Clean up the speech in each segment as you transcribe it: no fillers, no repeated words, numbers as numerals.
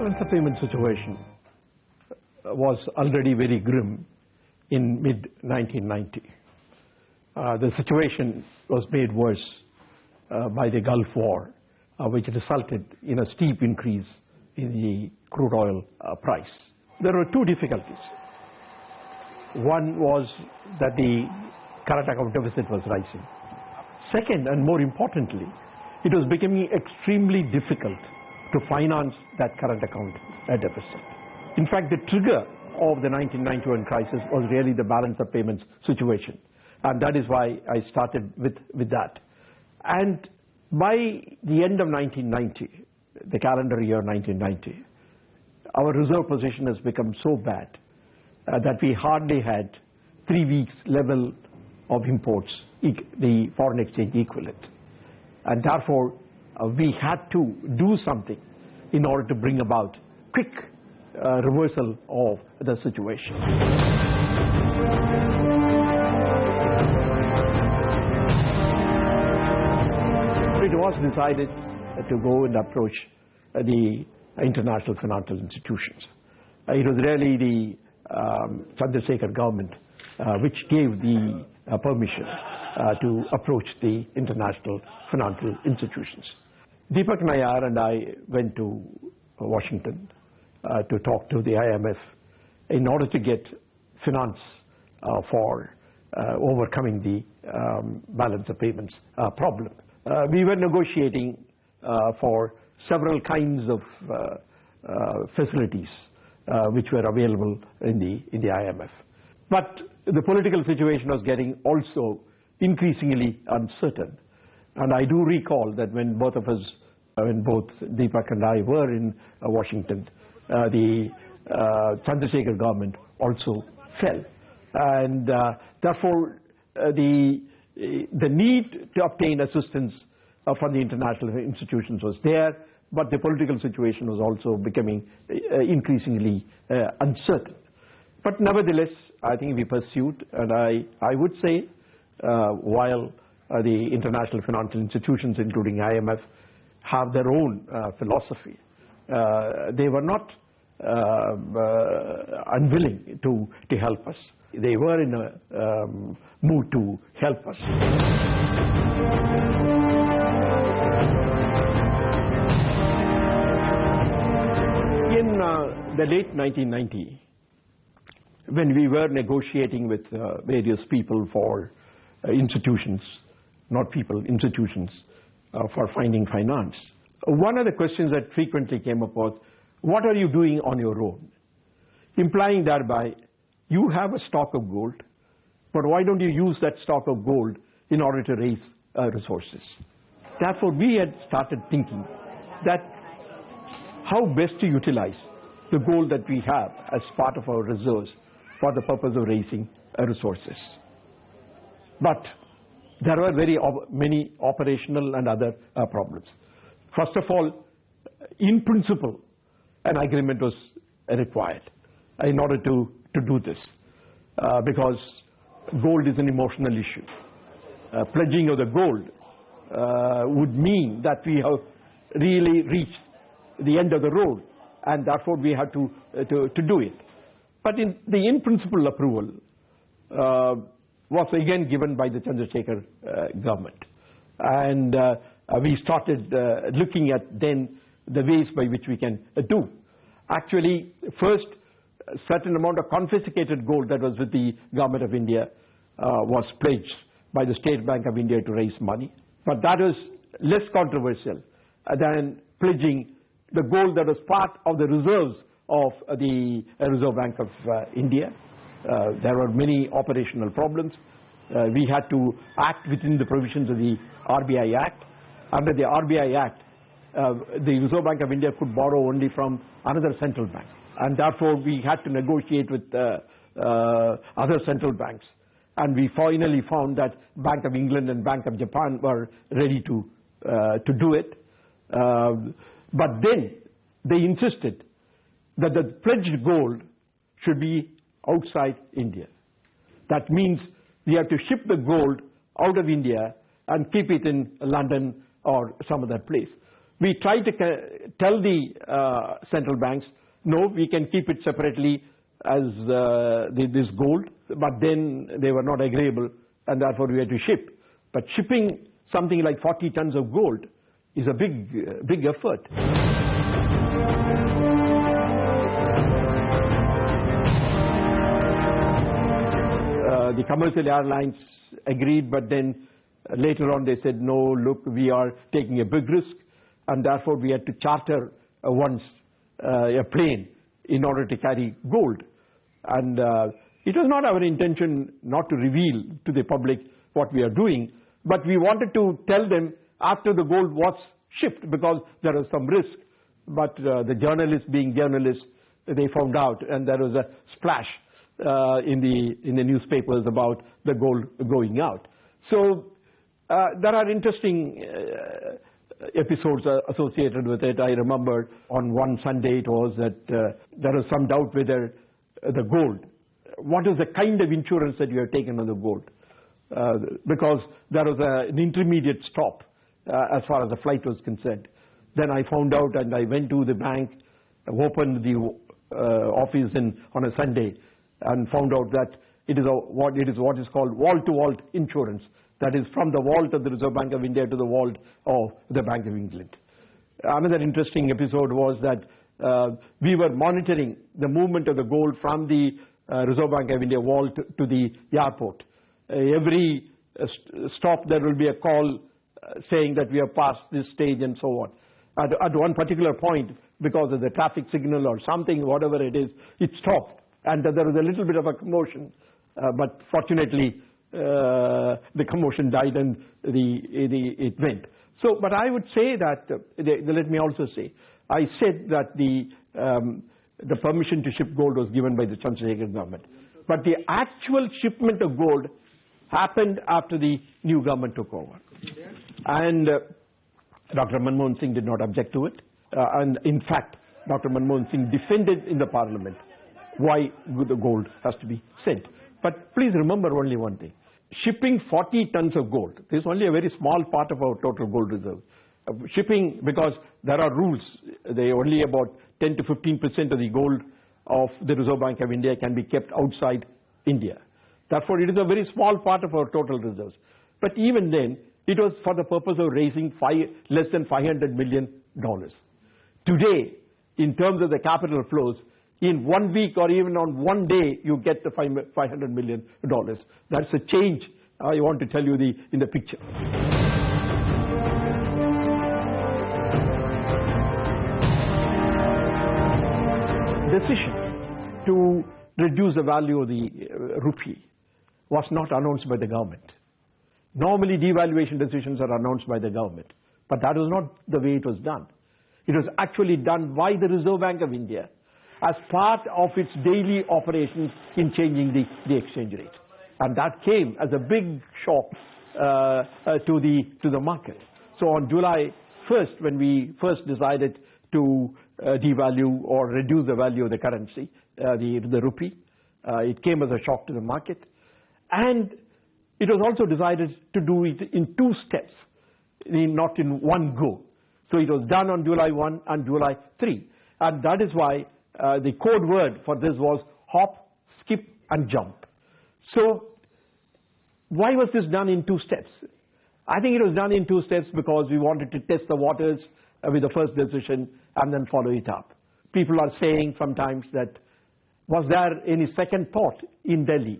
balance of payment situation was already very grim in mid-1990. The situation was made worse by the Gulf War, which resulted in a steep increase in the crude oil price. There were two difficulties. One was that the current account deficit was rising. Second, and more importantly, it was becoming extremely difficult to finance that current account deficit. In fact, the trigger of the 1991 crisis was really the balance of payments situation. And that is why I started with that. And by the end of 1990, the calendar year 1990, our reserve position has become so bad that we hardly had 3 weeks level of imports, the foreign exchange equivalent. And therefore, we had to do something in order to bring about quick reversal of the situation. It was decided to go and approach the international financial institutions. It was really the Chandrasekhar government which gave the permission to approach the international financial institutions. Deepak Nayar and I went to Washington to talk to the IMF in order to get finance for overcoming the balance of payments problem. We were negotiating for several kinds of facilities which were available in the IMF. But the political situation was getting also increasingly uncertain. And I do recall that when both Deepak and I were in Washington, the Chandrasekhar government also fell. And therefore, the need to obtain assistance from the international institutions was there, but the political situation was also becoming increasingly uncertain. But nevertheless, I think we pursued, and I would say, while the international financial institutions, including IMF, have their own philosophy, they were not unwilling to help us. They were in a mood to help us. In the late 1990s, when we were negotiating with various people for institutions, not people, institutions, for finding finance, one of the questions that frequently came up was, what are you doing on your own? Implying thereby, you have a stock of gold, but why don't you use that stock of gold in order to raise resources? Therefore, we had started thinking that how best to utilize the gold that we have as part of our reserves for the purpose of raising resources. But there were many operational and other problems. First of all, in principle, an agreement was required in order to do this, because gold is an emotional issue. Pledging of the gold would mean that we have really reached the end of the road, and therefore we have to do it. But the in-principle approval was again given by the Chandrasekhar government. And we started looking at then the ways by which we can do. Actually, first, a certain amount of confiscated gold that was with the Government of India was pledged by the State Bank of India to raise money. But that was less controversial than pledging the gold that was part of the reserves of the Reserve Bank of India. There were many operational problems. We had to act within the provisions of the RBI Act. Under the RBI Act, the Reserve Bank of India could borrow only from another central bank. And therefore, we had to negotiate with other central banks. And we finally found that Bank of England and Bank of Japan were ready to do it. But then they insisted that the pledged gold should be outside India. That means we have to ship the gold out of India and keep it in London or some other place. We tried to tell the central banks, no, we can keep it separately as this gold, but then they were not agreeable, and therefore we had to ship. But shipping something like 40 tons of gold is a big effort. The commercial airlines agreed, but then later on they said, no, look, we are taking a big risk, and therefore we had to charter once a plane in order to carry gold. And it was not our intention not to reveal to the public what we are doing, but we wanted to tell them after the gold was shipped, because there was some risk. But the journalists, being journalists, they found out, and there was a splash in the newspapers about the gold going out. So there are interesting episodes associated with it. I remember on one Sunday it was that there was some doubt whether the gold, what is the kind of insurance that you have taken on the gold? Because there was an intermediate stop as far as the flight was concerned. Then I found out, and I went to the bank, opened the office on a Sunday, and found out that it is what is called wall-to-wall insurance. That is from the vault of the Reserve Bank of India to the vault of the Bank of England. Another interesting episode was that we were monitoring the movement of the gold from the Reserve Bank of India vault to the airport. Every stop there will be a call saying that we have passed this stage and so on. At one particular point, because of the traffic signal or something, whatever it is, it stopped. And there was a little bit of a commotion, but fortunately the commotion died and it went. So, but I would say that, let me also say, I said that the permission to ship gold was given by the Chandrasekhar government. But the actual shipment of gold happened after the new government took over. And Dr. Manmohan Singh did not object to it. And in fact, Dr. Manmohan Singh defended in the parliament why the gold has to be sent. But please remember only one thing. Shipping 40 tons of gold, this is only a very small part of our total gold reserve. Shipping, because there are rules, they only about 10 to 15% of the gold of the Reserve Bank of India can be kept outside India. Therefore, it is a very small part of our total reserves. But even then, it was for the purpose of raising less than $500 million. Today, in terms of the capital flows, in 1 week or even on one day, you get the $500 million. That's a change I want to tell you in the picture. Decision to reduce the value of the rupee was not announced by the government. Normally, devaluation decisions are announced by the government, but that was not the way it was done. It was actually done by the Reserve Bank of India as part of its daily operations in changing the exchange rate. And that came as a big shock to the market. So on July 1st, when we first decided to devalue or reduce the value of the currency, the rupee, it came as a shock to the market. And it was also decided to do it in 2 steps, not in one go. So it was done on July 1 and July 3. And that is why the code word for this was hop, skip, and jump. So why was this done in 2 steps? I think it was done in 2 steps because we wanted to test the waters with the first decision and then follow it up. People are saying sometimes that, was there any second thought in Delhi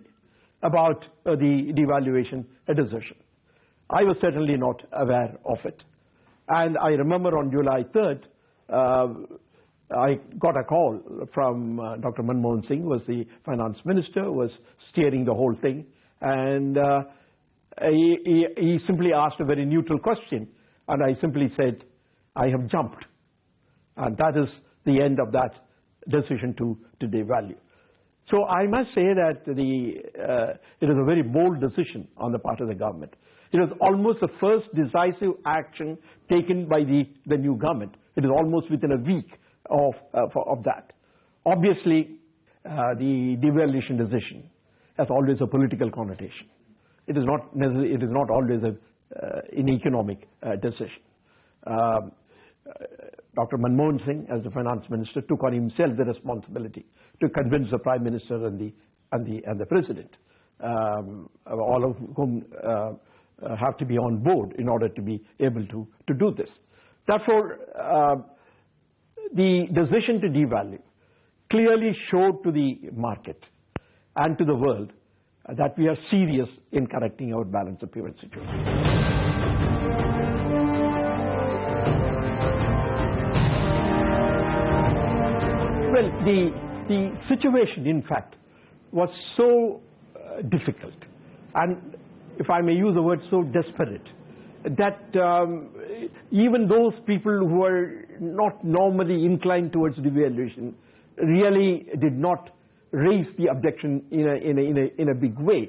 about the devaluation decision? I was certainly not aware of it. And I remember on July 3rd, I got a call from Dr. Manmohan Singh, who was the finance minister, who was steering the whole thing. And he simply asked a very neutral question. And I simply said, I have jumped. And that is the end of that decision to devalue. So I must say that it is a very bold decision on the part of the government. It was almost the first decisive action taken by the new government. It is almost within a week of that. Obviously, the devaluation decision has always a political connotation. It is not necessarily, it is not always an economic decision. Dr. Manmohan Singh, as the finance minister, took on himself the responsibility to convince the Prime Minister and the President, all of whom have to be on board in order to be able to do this. Therefore, the decision to devalue clearly showed to the market and to the world that we are serious in correcting our balance of payments situation. Well, the situation, in fact, was so difficult, and if I may use the word, so desperate, that even those people who were not normally inclined towards devaluation really did not raise the objection in a big way.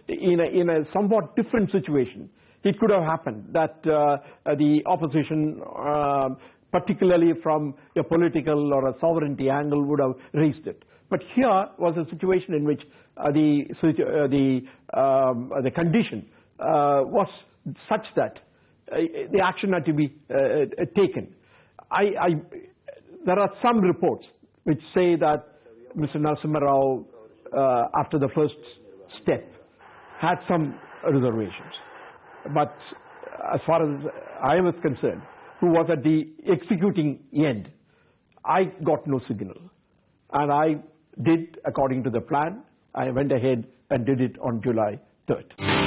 In a somewhat different situation, it could have happened that the opposition, particularly from a political or a sovereignty angle, would have raised it. But here was a situation in which the condition was such that the action had to be taken. There are some reports which say that Mr. Narasimha Rao, after the first step, had some reservations. But as far as I was concerned, who was at the executing end, I got no signal. And I did according to the plan. I went ahead and did it on July 3rd.